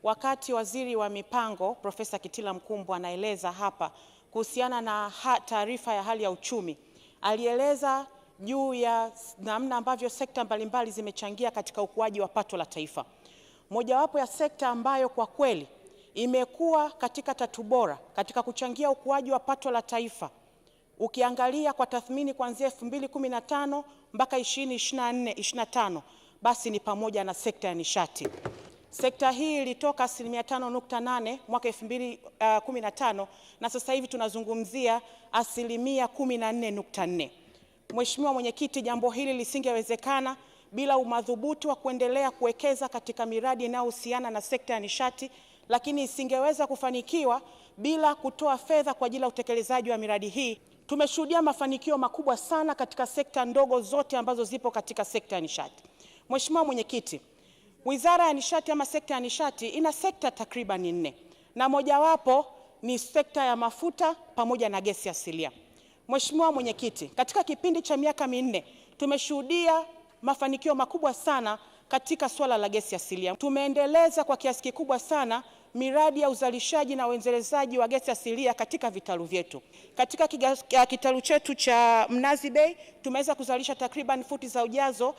wakati Waziri wa Mipango Profesa Kitila Mkumbo anaeleza hapa kuhusiana na taarifa ya hali ya uchumi, alieleza juu ya namna ambavyo sekta mbalimbali zimechangia katika ukuaji wa pato la taifa. Mojawapo ya sekta ambayo kwa kweli imekuwa katika tatu bora katika kuchangia ukuaji wa pato la taifa, ukiangalia kwa tathmini kuanzia 2015 mpaka 2024-25, basi ni pamoja na sekta ya nishati. Sekta hii ilitoka 5.8% mwaka 2015 na sasa hivi tunazungumzia 14.4%. Mheshimiwa Mwenyekiti, jambo hili lisingewezekana bila umadhubuti wa kuendelea kuwekeza katika miradi inayohusiana na sekta ya nishati, lakini isingeweza kufanikiwa bila kutoa fedha kwa ajili ya utekelezaji wa miradi hii. Tumeshuhudia mafanikio makubwa sana katika sekta ndogo zote ambazo zipo katika sekta ya nishati. Mheshimiwa Mwenyekiti, Wizara ya Nishati ama sekta ya nishati ina sekta takriban 4, na mojawapo ni sekta ya mafuta pamoja na gesi asilia. Mheshimiwa Mwenyekiti, katika kipindi cha miaka 4 tumeshuhudia mafanikio makubwa sana katika swala la gesi asilia. Tumeendeleza kwa kiasi kikubwa sana miradi ya uzalishaji na uendelezaji wa gesi asilia katika vitalu vyetu. Katika kitalu chetu cha Mnazi Bay tumeweza kuzalisha takriban futi za ujazo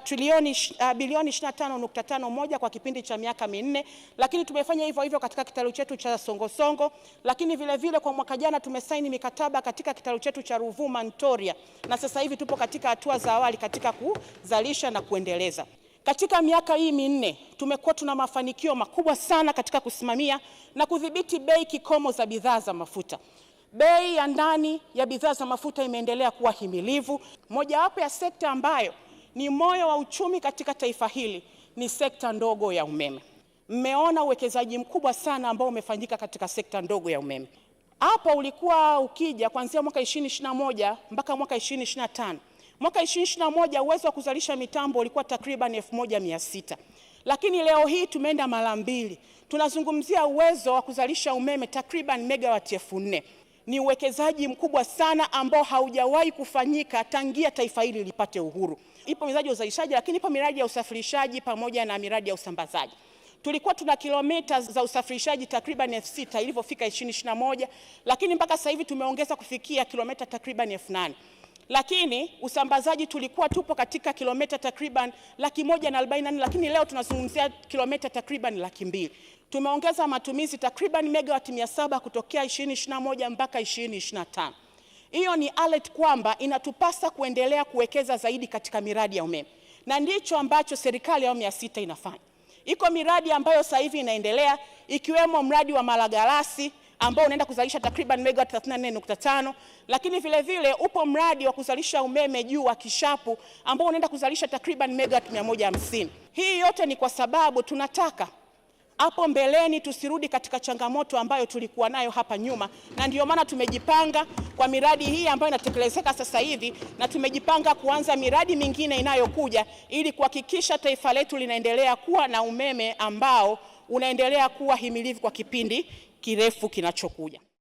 bilioni 25.51 kwa kipindi cha miaka 4, lakini tumefanya hivyo hivyo katika kitalu chetu cha Songosongo, lakini vile vile kwa mwaka jana tumesaini mikataba katika kitalu chetu cha Ruvuma Ntoria, na sasa hivi tupo katika hatua za awali katika kuzalisha na kuendeleza. Katika miaka hii 4 tumekuwa tuna mafanikio makubwa sana katika kusimamia na kudhibiti bei kikomo za bidhaa za mafuta. Bei ya ndani ya bidhaa za mafuta imeendelea kuwa himilivu. Mojawapo ya sekta ambayo ni moyo wa uchumi katika taifa hili ni sekta ndogo ya umeme. Mmeona uwekezaji mkubwa sana ambao umefanyika katika sekta ndogo ya umeme. Hapa ulikuwa ukija kuanzia mwaka 2021 mpaka mwaka 2025. Mwaka 2021 uwezo wa kuzalisha mitambo ulikuwa takriban 1600. Lakini leo hii tumeenda mara 2. Tunazungumzia uwezo wa kuzalisha umeme takriban megawati 4000. Ni uwekezaji mkubwa sana ambao haujawahi kufanyika tangia taifa hili lipate uhuru. Ipo miradi ya uzalishaji, lakini ipo miradi ya usafirishaji pamoja na miradi ya usambazaji. Tulikuwa tuna kilomita za usafirishaji takriban 6000 ilivyofika 2021, lakini mpaka sasa hivi tumeongeza kufikia kilomita takriban 8000. Lakini usambazaji tulikuwa tupo katika kilomita takriban 144, lakini leo tunazungumzia kilomita takriban 200,000. Tumeongeza matumizi takriban megawati 700 kutokea 2021 mpaka 2025. Hiyo ni alert kwamba inatupasa kuendelea kuwekeza zaidi katika miradi ya umeme, na ndicho ambacho serikali ya awamu ya 6 inafanya. Iko miradi ambayo sasa hivi inaendelea, ikiwemo mradi wa Malagarasi ambao unaenda kuzalisha takriban megawati 34.5, lakini vile vile upo mradi wa kuzalisha umeme juu wa Kishapu ambao unaenda kuzalisha takriban megawati 150. Hii yote ni kwa sababu tunataka hapo mbeleni tusirudi katika changamoto ambayo tulikuwa nayo hapa nyuma, na ndio maana tumejipanga kwa miradi hii ambayo inatekelezeka sasa hivi, na tumejipanga kuanza miradi mingine inayokuja ili kuhakikisha taifa letu linaendelea kuwa na umeme ambao unaendelea kuwa himilivu kwa kipindi kirefu kinachokuja.